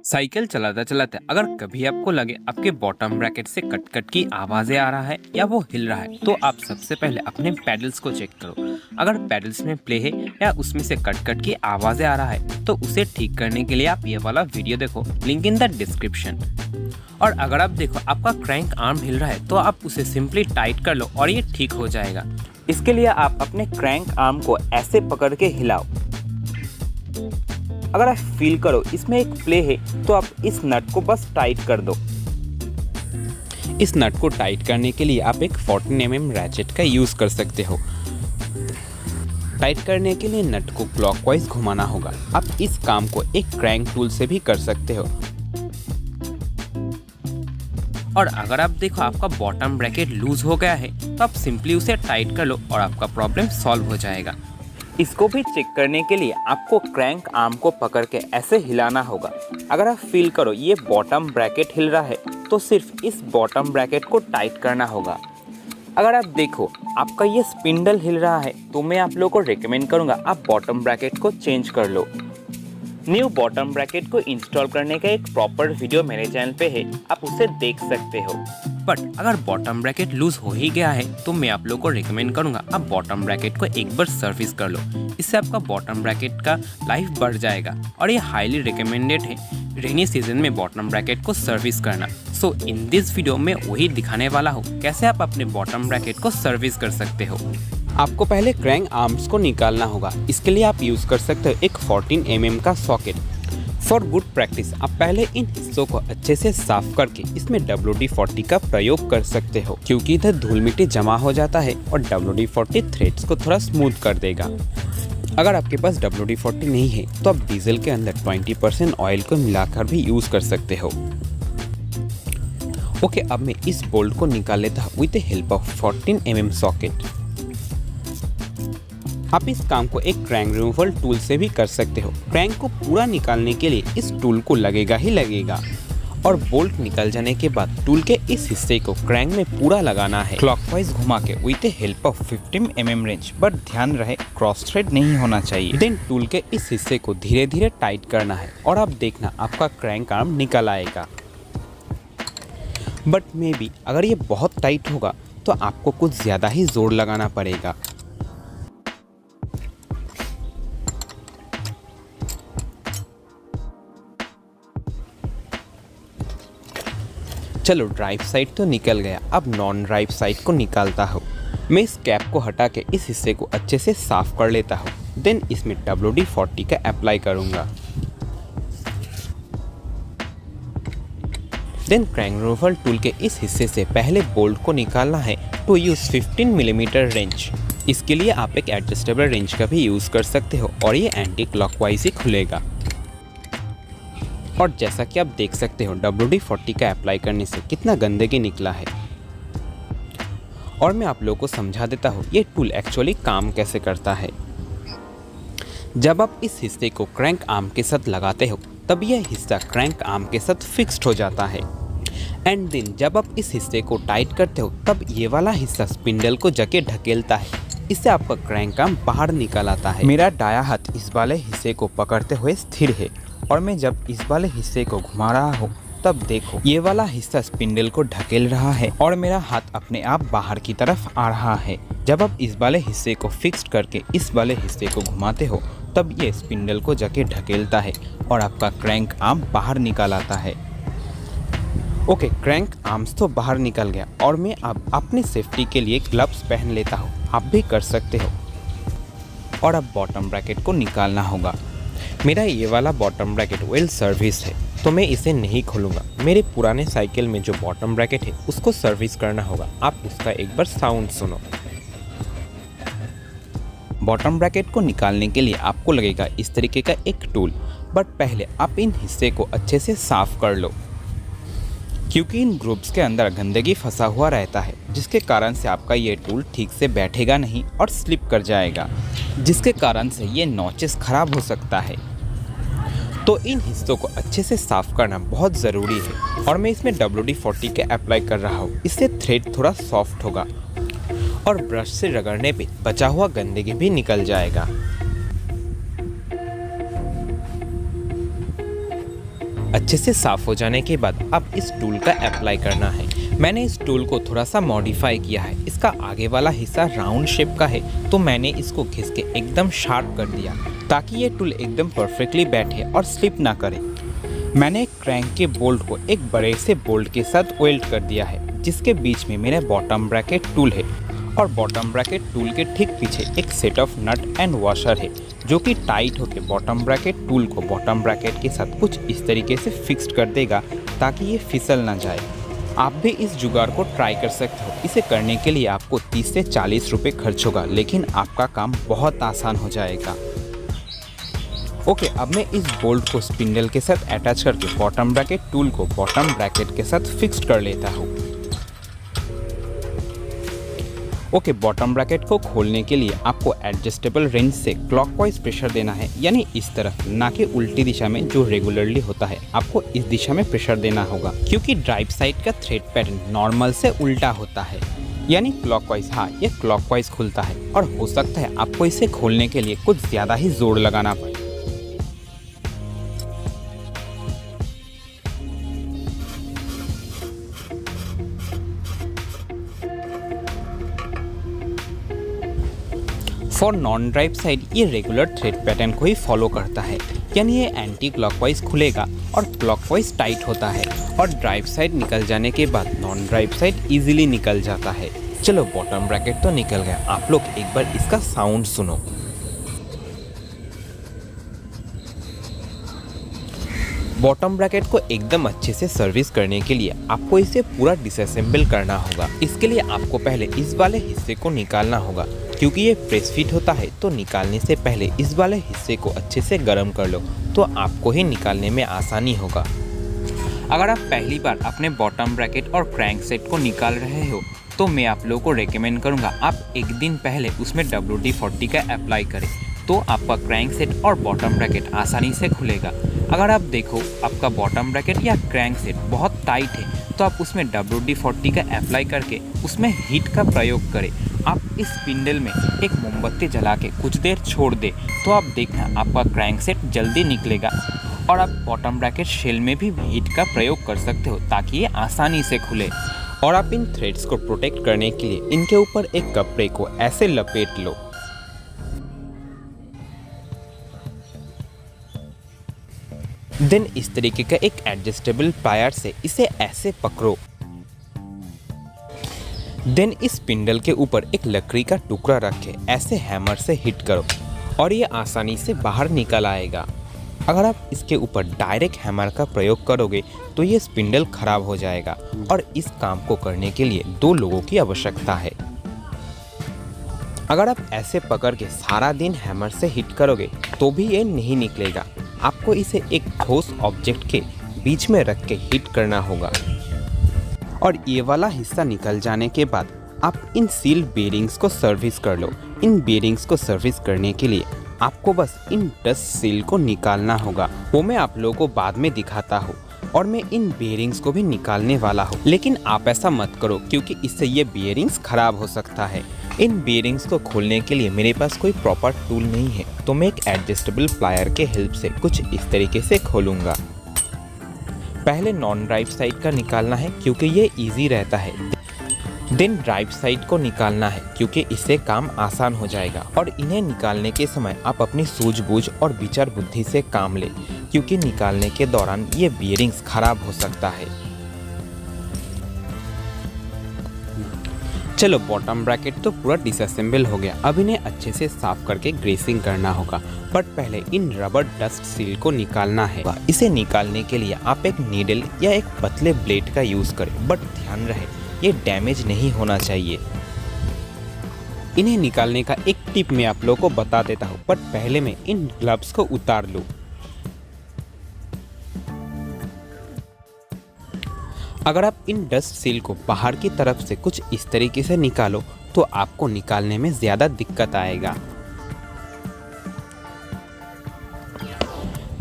Cycle चलाते चलाते अगर कभी आपको लगे आपके बॉटम ब्रैकेट से कट कट की आवाजें आ रहा है या वो हिल रहा है, तो आप सबसे पहले अपने पैडल्स को चेक करो। अगर पैडल्स में प्ले है या उसमें से कट कट की आवाजें आ रहा है, तो उसे ठीक करने के लिए आप ये वाला वीडियो देखो, लिंक इन द डिस्क्रिप्शन। और अगर आप देखो आपका क्रैंक आर्म हिल रहा है, तो आप उसे सिंपली टाइट कर लो और ये ठीक हो जाएगा। इसके लिए आप अपने क्रैंक आर्म को ऐसे पकड़ के हिलाओ। अगर आप फील करो इसमें एक प्ले है, तो आप इस नट को बस टाइट कर दो। इस नट को टाइट करने के लिए आप एक 14 mm रैचेट का यूज कर सकते हो। टाइट करने के लिए नट को क्लॉकवाइज घुमाना होगा। आप इस काम को एक क्रैंक टूल से भी कर सकते हो। और अगर आप देखो आपका बॉटम ब्रैकेट लूज हो गया है, तो आप सिंपली उसे टाइट कर लो और आपका प्रॉब्लम सॉल्व हो जाएगा। इसको भी चेक करने के लिए आपको क्रैंक आर्म को पकड़ के ऐसे हिलाना होगा। अगर आप फील करो ये बॉटम ब्रैकेट हिल रहा है, तो सिर्फ इस बॉटम ब्रैकेट को टाइट करना होगा। अगर आप देखो आपका ये स्पिंडल हिल रहा है, तो मैं आप लोगों को रेकमेंड करूंगा आप बॉटम ब्रैकेट को चेंज कर लो। न्यू बॉटम ब्रैकेट को इंस्टॉल करने का एक प्रॉपर वीडियो मेरे चैनल पे है, आप उसे देख सकते हो। बट अगर बॉटम ब्रैकेट लूज हो ही गया है, तो मैं आप लोगों को रिकमेंड करूंगा आप बॉटम ब्रैकेट को एक बार सर्विस कर लो। इससे आपका बॉटम ब्रैकेट का लाइफ बढ़ जाएगा और ये हाईली रिकमेंडेड है रेनी सीजन में बॉटम ब्रैकेट को सर्विस करना। सो इन दिस वीडियो में वही दिखाने वाला हूँ कैसे आप अपने बॉटम ब्रैकेट को सर्विस कर सकते हो। आपको पहले क्रैंक आर्म्स को निकालना होगा। इसके लिए आप यूज कर सकते हो एक 14 mm का सॉकेट। फॉर गुड प्रैक्टिस आप पहले इन हिस्सों को अच्छे से साफ करके इसमें WD-40 का प्रयोग कर सकते हो, क्योंकि इधर धूल मिट्टी जमा हो जाता है और WD-40 थ्रेड्स को थोड़ा स्मूथ कर देगा। अगर आपके पास WD-40 नहीं है, तो आप डीजल के अंदर 20% ऑयल को मिलाकर भी यूज कर सकते हो। ओके, अब मैं इस बोल्ट को निकाल लेता हूँ with the help of 14 mm socket. आप इस काम को एक क्रैंक रिमूवल टूल से भी कर सकते हो। क्रैंक को पूरा निकालने के लिए इस टूल को लगेगा ही लगेगा, और बोल्ट निकल जाने के बाद टूल के इस हिस्से को क्रैंक में पूरा लगाना है, क्लॉकवाइज घुमा के with the help of 15 mm wrench. But ध्यान रहे क्रॉस थ्रेड नहीं होना चाहिए। देन टूल के इस हिस्से को धीरे धीरे टाइट करना है और आप देखना आपका क्रैंक आर्म निकल आएगा। बट मे बी अगर ये बहुत टाइट होगा, तो आपको कुछ ज्यादा ही जोर लगाना पड़ेगा। चलो, ड्राइव साइड तो निकल गया, अब नॉन ड्राइव साइड को निकालता हूँ। मैं इस कैप को हटा के इस हिस्से को अच्छे से साफ कर लेता हूँ। देन इसमें WD-40 का अप्लाई करूँगा। देन क्रैंक रिमूवल टूल के इस हिस्से से पहले बोल्ट को निकालना है टू यूज 15 mm रेंच। इसके लिए आप एक एडजस्टेबल रेंच का भी यूज कर सकते हो और ये एंटी क्लॉकवाइज ही खुलेगा। और जैसा कि आप देख सकते हो WD-40 का अप्लाई करने से कितना गंदगी निकला है। और मैं आप लोगों को समझा देता हूँ ये टूल एक्चुअली काम कैसे करता है। जब आप इस हिस्से को क्रैंक आर्म के साथ लगाते हो, तब यह हिस्सा क्रैंक आर्म के साथ फिक्स्ड हो जाता है। एंड देन जब आप इस हिस्से को टाइट करते हो, तब ये वाला हिस्सा स्पिंडल को जगह ढकेलता है। इससे आपका क्रैंक आर्म बाहर निकल आता है। मेरा दायां हाथ इस वाले हिस्से को पकड़ते हुए स्थिर है, और मैं जब इस वाले हिस्से को घुमा रहा हूँ, तब देखो ये वाला हिस्सा स्पिंडल को ढकेल रहा है और मेरा हाथ अपने आप बाहर की तरफ आ रहा है। जब आप इस वाले हिस्से को फिक्स्ड करके इस वाले हिस्से को घुमाते हो, तब ये स्पिंडल को जगह ढकेलता है और आपका क्रैंक आर्म बाहर निकल आता है। ओके, क्रैंक आर्म्स तो बाहर निकल गया और मैं अब अपनी सेफ्टी के लिए ग्लव्स पहन लेता हूँ। आप भी कर सकते हो। और अब बॉटम ब्रैकेट को निकालना होगा। मेरा ये वाला बॉटम ब्रैकेट वेल सर्विस है, तो मैं इसे नहीं खोलूँगा। मेरे पुराने साइकिल में जो बॉटम ब्रैकेट है उसको सर्विस करना होगा। आप उसका एक बार साउंड सुनो। बॉटम ब्रैकेट को निकालने के लिए आपको लगेगा इस तरीके का एक टूल। बट पहले आप इन हिस्से को अच्छे से साफ कर लो, क्योंकि इन ग्रुप्स के अंदर गंदगी फंसा हुआ रहता है, जिसके कारण से आपका ये टूल ठीक से बैठेगा नहीं और स्लिप कर जाएगा, जिसके कारण से ये नॉचेस खराब हो सकता है। तो इन हिस्सों को अच्छे से साफ करना बहुत ज़रूरी है। और मैं इसमें WD-40 के अप्लाई कर रहा हूँ। इससे थ्रेड थोड़ा सॉफ्ट होगा और ब्रश से रगड़ने पे बचा हुआ गंदगी भी निकल जाएगा। अच्छे से साफ हो जाने के बाद अब इस टूल का अप्लाई करना है। मैंने इस टूल को थोड़ा सा मॉडिफाई किया है। इसका आगे वाला हिस्सा राउंड शेप का है, तो मैंने इसको घिस के एकदम शार्प कर दिया ताकि ये टूल एकदम परफेक्टली बैठे और स्लिप ना करे। मैंने क्रैंक के बोल्ट को एक बड़े से बोल्ट के साथ वेल्ड कर दिया है, जिसके बीच में मेरा बॉटम ब्रैकेट टूल है और बॉटम ब्रैकेट टूल के ठीक पीछे एक set of nut and washer है जो कि टाइट होकर बॉटम ब्रैकेट टूल को बॉटम ब्रैकेट के साथ कुछ इस तरीके से फिक्स्ड कर देगा ताकि ये फिसल ना जाए। आप भी इस जुगाड़ को ट्राई कर सकते हो। इसे करने के लिए आपको 30 से 40 रुपये खर्च होगा, लेकिन आपका काम बहुत आसान हो जाएगा। ओके, अब मैं इस बोल्ट को स्पिंडल के साथ अटैच करके बॉटम ब्रैकेट टूल को बॉटम ब्रैकेट के साथ फिक्स्ड कर लेता हूँ। ओके, बॉटम ब्रैकेट को खोलने के लिए आपको एडजस्टेबल रेंज से क्लॉकवाइज प्रेशर देना है, यानी इस तरफ, ना कि उल्टी दिशा में जो रेगुलरली होता है। आपको इस दिशा में प्रेशर देना होगा क्योंकि ड्राइव साइड का थ्रेड पैटर्न नॉर्मल से उल्टा होता है, यानी क्लॉकवाइज। हाँ, ये क्लॉकवाइज खुलता है और हो सकता है आपको इसे खोलने के लिए कुछ ज़्यादा ही जोर लगाना पड़े। फॉर नॉन ड्राइव साइड ये रेगुलर थ्रेड पैटर्न को ही फॉलो करता है, यानी ये एंटी क्लॉकवाइज खुलेगा और क्लॉकवाइज टाइट होता है और ड्राइव साइड निकल जाने के बाद नॉन ड्राइव साइड इजीली निकल जाता है। चलो, बॉटम ब्रैकेट तो निकल गया। आप लोग एक बार इसका साउंड सुनो। बॉटम ब्रैकेट को एकदम अच्छे से सर्विस करने के लिए आपको इसे पूरा डिसअसेंबल करना होगा। इसके लिए आपको पहले इस वाले हिस्से को निकालना होगा, क्योंकि ये प्रेस फिट होता है, तो निकालने से पहले इस वाले हिस्से को अच्छे से गर्म कर लो, तो आपको ही निकालने में आसानी होगा। अगर आप पहली बार अपने बॉटम ब्रैकेट और क्रैंक सेट को निकाल रहे हो तो मैं आप लोगों को रेकमेंड करूंगा आप एक दिन पहले उसमें WD-40 का अप्लाई करें, तो आपका क्रैंक सेट और बॉटम ब्रैकेट आसानी से खुलेगा। अगर आप देखो आपका बॉटम ब्रैकेट या क्रैंक सेट बहुत टाइट है तो आप उसमें WD-40 का अप्लाई करके उसमें हीट का प्रयोग करें। आप इस स्पिंडल में एक मोमबत्ती जला के कुछ देर छोड़ दे तो आप देखना आपका क्रैंक सेट जल्दी निकलेगा और आप बॉटम ब्रैकेट शेल में भी हीट का प्रयोग कर सकते हो ताकि ये आसानी से खुले। और आप इन थ्रेड्स को प्रोटेक्ट करने के लिए इनके ऊपर एक कपड़े को ऐसे लपेट लो। देन इस तरीके का एक एडजस्टेबल प्लायर से इसे ऐसे पकड़ो। देन इस स्पिंडल के ऊपर एक लकड़ी का टुकड़ा रख के ऐसे हैमर से हिट करो और ये आसानी से बाहर निकल आएगा। अगर आप इसके ऊपर डायरेक्ट हैमर का प्रयोग करोगे तो ये स्पिंडल खराब हो जाएगा और इस काम को करने के लिए 2 लोगों की आवश्यकता है। अगर आप ऐसे पकड़ के सारा दिन हैमर से हिट करोगे तो भी ये नहीं निकलेगा। आपको इसे एक ठोस ऑब्जेक्ट के बीच में रख के हिट करना होगा और ये वाला हिस्सा निकल जाने के बाद आप इन सील बेरिंग्स को सर्विस कर लो। इन बेरिंग्स को सर्विस करने के लिए आपको बस इन डस्ट सील को निकालना होगा, वो मैं आप लोगों को बाद में दिखाता हूँ। और मैं इन बेरिंग्स को भी निकालने वाला हूँ, लेकिन आप ऐसा मत करो क्योंकि इससे ये बेरिंग्स खराब हो सकता है। इन बेरिंग्स को खोलने के लिए मेरे पास कोई प्रॉपर टूल नहीं है, तो मैं एक एडजस्टेबल प्लायर के हेल्प से कुछ इस तरीके से खोलूँगा। पहले नॉन ड्राइव साइड का निकालना है क्योंकि ये इजी रहता है। देन ड्राइव साइड को निकालना है क्योंकि इससे काम आसान हो जाएगा। और इन्हें निकालने के समय आप अपनी सूझबूझ और विचार बुद्धि से काम लें क्योंकि निकालने के दौरान ये बियरिंग्स खराब हो सकता है। चलो, बॉटम ब्रैकेट तो पूरा डिसअसेंबल हो गया। अब इन्हें अच्छे से साफ करके ग्रेसिंग करना होगा, बट पहले इन रबर डस्ट सील को निकालना है। इसे निकालने के लिए आप एक नीडल या एक पतले ब्लेड का यूज करें, बट ध्यान रहे ये डैमेज नहीं होना चाहिए। इन्हें निकालने का एक टिप मैं आप लोगों को बता देता हूँ, बट पहले मैं इन ग्लव्स को उतार लूँ। अगर आप इन डस्ट सील को बाहर की तरफ से कुछ इस तरीके से निकालो तो आपको निकालने में ज़्यादा दिक्कत आएगा।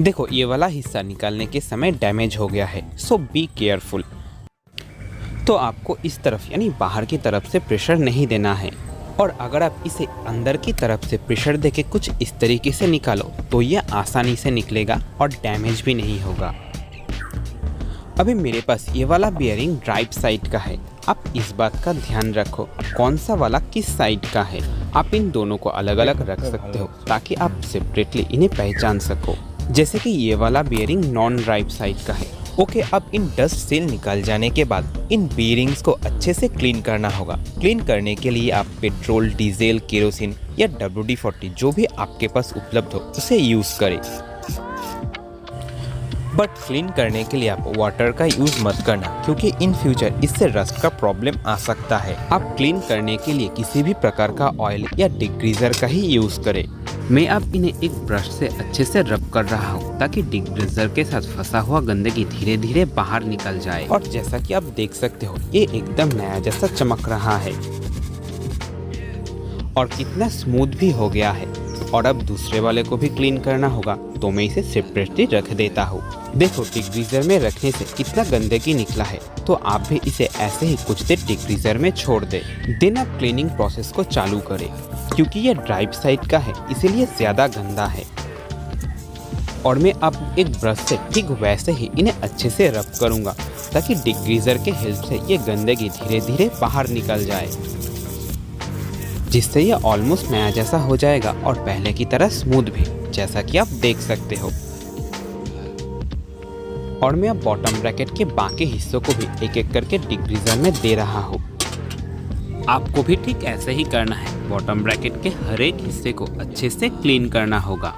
देखो, ये वाला हिस्सा निकालने के समय डैमेज हो गया है, सो बी केयरफुल। तो आपको इस तरफ यानी बाहर की तरफ से प्रेशर नहीं देना है, और अगर आप इसे अंदर की तरफ से प्रेशर देके कुछ इस तरीके से निकालो तो ये आसानी से निकलेगा और डैमेज भी नहीं होगा। अभी मेरे पास ये वाला बियरिंग ड्राइव साइड का है। आप इस बात का ध्यान रखो कौन सा वाला किस साइड का है। आप इन दोनों को अलग अलग रख सकते हो ताकि आप सेपरेटली इन्हें पहचान सको। जैसे कि ये वाला बियरिंग नॉन ड्राइव साइड का है। ओके, अब इन डस्ट सेल निकाल जाने के बाद इन बीयरिंग्स को अच्छे से क्लीन करना होगा। क्लीन करने के लिए आप पेट्रोल, डीजल, केरोसिन या WD-40 जो भी आपके पास उपलब्ध हो उसे यूज़ करें। बट क्लीन करने के लिए आप वाटर का यूज़ मत करना क्योंकि इन फ्यूचर इससे रस्ट का प्रॉब्लम आ सकता है। आप क्लीन करने के लिए किसी भी प्रकार का ऑयल या डिग्रीजर का ही यूज़ करें। मैं अब इन्हें एक ब्रश से अच्छे से रब कर रहा हूँ ताकि डिग्रीजर के साथ फंसा हुआ गंदगी धीरे धीरे बाहर निकल जाए। और जैसा कि आप देख सकते हो ये एकदम नया जैसा चमक रहा है और कितना स्मूथ भी हो गया है। और अब दूसरे वाले को भी क्लीन करना होगा तो मैं इसे सेपरेटली रख देता हूँ। देखो डिग्रीजर में रखने से कितना गंदगी निकला है, तो आप भी इसे ऐसे ही कुछ देर डिग्रीजर में छोड़ दे। देन आप क्लीनिंग प्रोसेस को चालू करें। क्योंकि ये ड्राइव साइड का है इसीलिए ज़्यादा गंदा है। और मैं अब एक ब्रश से ठीक वैसे ही इन्हें अच्छे से रब करूँगा ताकि डिग्रीजर के हेल्प से ये गंदगी धीरे धीरे बाहर निकल जाए, जिससे ये ऑलमोस्ट नया जैसा हो जाएगा और पहले की तरह स्मूथ भी, जैसा कि आप देख सकते हो। और मैं अब बॉटम ब्रैकेट के बाकी हिस्सों को भी एक एक करके डिग्रीजर में दे रहा हूँ। आपको भी ठीक ऐसे ही करना है। बॉटम ब्रैकेट के हर एक हिस्से को अच्छे से क्लीन करना होगा।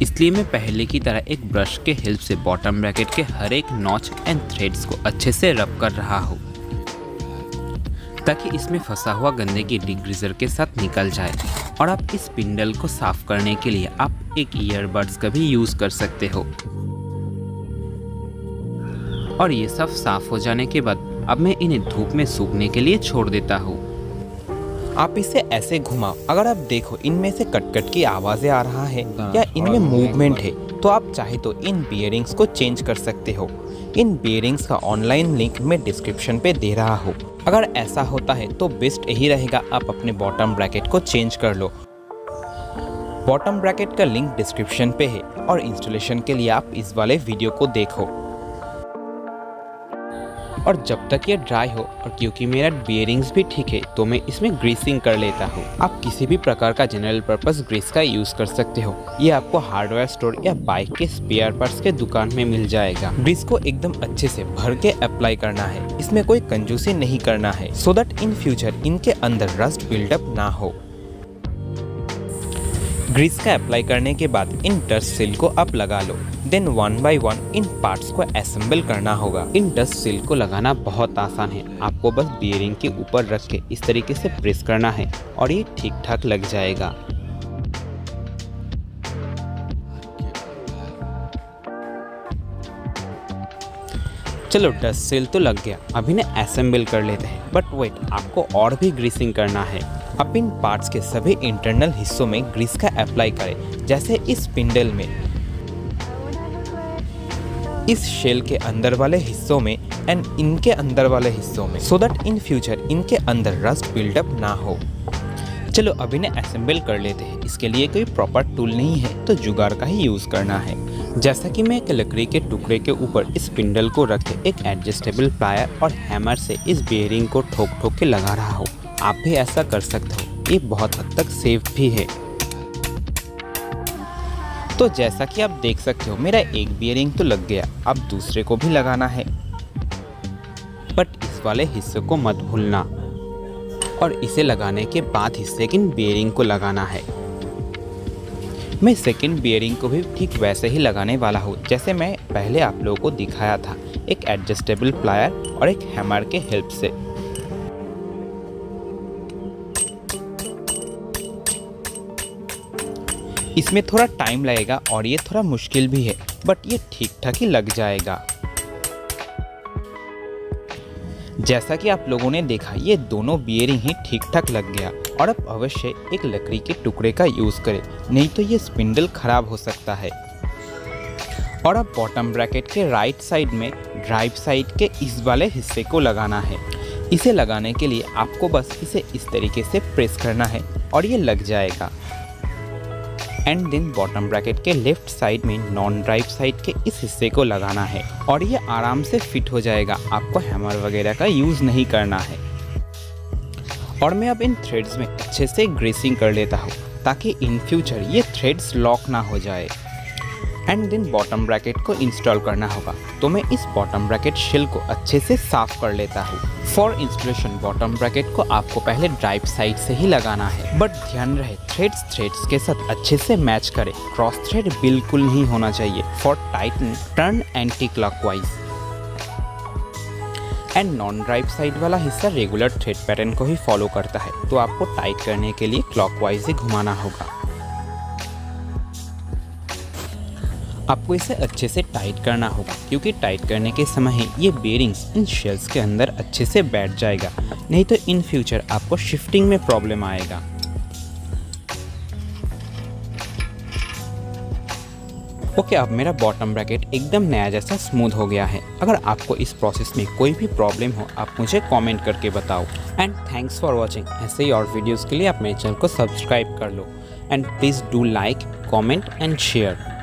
इसलिए मैं पहले की तरह एक ब्रश के हेल्प से बॉटम ब्रैकेट के हर एक नॉच एंड थ्रेड्स को अच्छे से रब कर रहा हूँ ताकि इसमें फंसा हुआ गंदगी डिग्रीजर के साथ निकल जाए। और आप इस स्पिंडल को साफ करने के लिए आप एक ईयरबड्स का भी यूज़ कर सकते हो। और ये सब साफ हो जाने के बाद अब मैं इन्हें धूप में सूखने के लिए छोड़ देता हूँ। आप इसे ऐसे घुमाओ, अगर आप देखो इनमें से कट की आवाज़ें आ रहा है या इनमें मूवमेंट है तो आप चाहे तो इन बियरिंग्स को चेंज कर सकते हो। इन बियरिंग्स का ऑनलाइन लिंक मैं डिस्क्रिप्शन पे दे रहा हूँ। अगर ऐसा होता है तो बेस्ट यही रहेगा आप अपने बॉटम ब्रैकेट को चेंज कर लो। बॉटम ब्रैकेट का लिंक डिस्क्रिप्शन पे है और इंस्टॉलेशन के लिए आप इस वाले वीडियो को देखो। और जब तक ये ड्राई हो, और क्योंकि मेरा बियरिंग्स भी ठीक है तो मैं इसमें ग्रीसिंग कर लेता हूँ। आप किसी भी प्रकार का जनरल पर्पस ग्रीस का यूज़ कर सकते हो। ये आपको हार्डवेयर स्टोर या बाइक के स्पेयर पार्ट्स के दुकान में मिल जाएगा। ग्रीस को एकदम अच्छे से भर के अप्लाई करना है, इसमें कोई कंजूसी नहीं करना है सो दैट इन फ्यूचर इनके अंदर रस्ट बिल्डअप ना हो। ग्रीस का अप्लाई करने के बाद इन डस्ट सील को आप लगा लो। देन 1 बाय 1 इन पार्ट्स को असेंबल करना होगा। इन डस्ट सील को लगाना बहुत आसान है। आपको बस बियरिंग के ऊपर रख के इस तरीके से प्रेस करना है और ये ठीक ठाक लग जाएगा। चलो डस्ट सील तो लग गया, अब इन्हें असेंबल कर लेते हैं। बट वेट, आपको और भी ग्रीसिंग करना है। आप इन पार्ट्स के सभी इंटरनल हिस्सों में ग्रीस का अप्लाई करें, जैसे इस स्पिंडल में, इस शेल के अंदर वाले हिस्सों में एंड इनके अंदर वाले हिस्सों में, सो दैट इन फ्यूचर इनके अंदर रस्ट बिल्डअप ना हो। चलो अब इन्हें असेंबल कर लेते हैं। इसके लिए कोई प्रॉपर टूल नहीं है तो जुगाड़ का ही यूज़ करना है। जैसा कि मैं एक लकड़ी के टुकड़े के ऊपर इस स्पिंडल को रख के एक एडजस्टेबल प्लायर और हैमर से इस बेयरिंग को ठोक ठोक के लगा रहा हूँ। आप भी ऐसा कर सकते हो, ये बहुत हद तक सेफ भी है। तो जैसा कि आप देख सकते हो मेरा एक बियरिंग तो लग गया, अब दूसरे को भी लगाना है। बट इस वाले हिस्से को मत भूलना और इसे लगाने के बाद ही सेकंड बियरिंग को लगाना है। मैं सेकंड बियरिंग को भी ठीक वैसे ही लगाने वाला हूँ जैसे मैं पहले आप लोगों को दिखाया था, एक एडजस्टेबल प्लायर और एक हैमर के हेल्प से। इसमें थोड़ा टाइम लगेगा और ये थोड़ा मुश्किल भी है, बट ये ठीक ठाक ही लग जाएगा। जैसा कि आप लोगों ने देखा ये दोनों बियरिंग ही ठीक ठाक लग गया। और अब अवश्य एक लकड़ी के टुकड़े का यूज़ करें, नहीं तो ये स्पिंडल खराब हो सकता है। और अब बॉटम ब्रैकेट के राइट साइड में ड्राइव साइड के इस वाले हिस्से को लगाना है। इसे लगाने के लिए आपको बस इसे इस तरीके से प्रेस करना है और ये लग जाएगा। एंड देन बॉटम ब्रैकेट के लेफ्ट साइड में नॉन ड्राइव साइड के इस हिस्से को लगाना है और ये आराम से फिट हो जाएगा, आपको हैमर वगैरह का यूज़ नहीं करना है। और मैं अब इन थ्रेड्स में अच्छे से ग्रेसिंग कर लेता हूँ ताकि इन फ्यूचर ये थ्रेड्स लॉक ना हो जाए। एंड देन बॉटम ब्रैकेट को इंस्टॉल करना होगा, तो मैं इस बॉटम ब्रैकेट शेल को अच्छे से साफ कर लेता हूँ। फॉर इंस्टॉलेशन बॉटम ब्रैकेट को आपको पहले ड्राइव साइड से ही लगाना है, बट ध्यान रहे थ्रेड्स के साथ अच्छे से मैच करें, क्रॉस थ्रेड बिल्कुल नहीं होना चाहिए। For Titan turn anti clockwise. And non drive side वाला हिस्सा रेगुलर थ्रेड पैटर्न को ही फॉलो करता है, तो आपको टाइट करने के लिए क्लॉकवाइज ही घुमाना होगा। आपको इसे अच्छे से टाइट करना होगा क्योंकि टाइट करने के समय ही ये बेरिंग्स इन शेल्स के अंदर अच्छे से बैठ जाएगा, नहीं तो इन फ्यूचर आपको शिफ्टिंग में प्रॉब्लम आएगा। ओके, अब मेरा बॉटम ब्रैकेट एकदम नया जैसा स्मूथ हो गया है। अगर आपको इस प्रोसेस में कोई भी प्रॉब्लम हो आप मुझे कमेंट करके बताओ। And thanks for watching. ऐसे ही और वीडियोज़ के लिए आप मेरे चैनल को सब्सक्राइब कर लो and please do like, comment and share.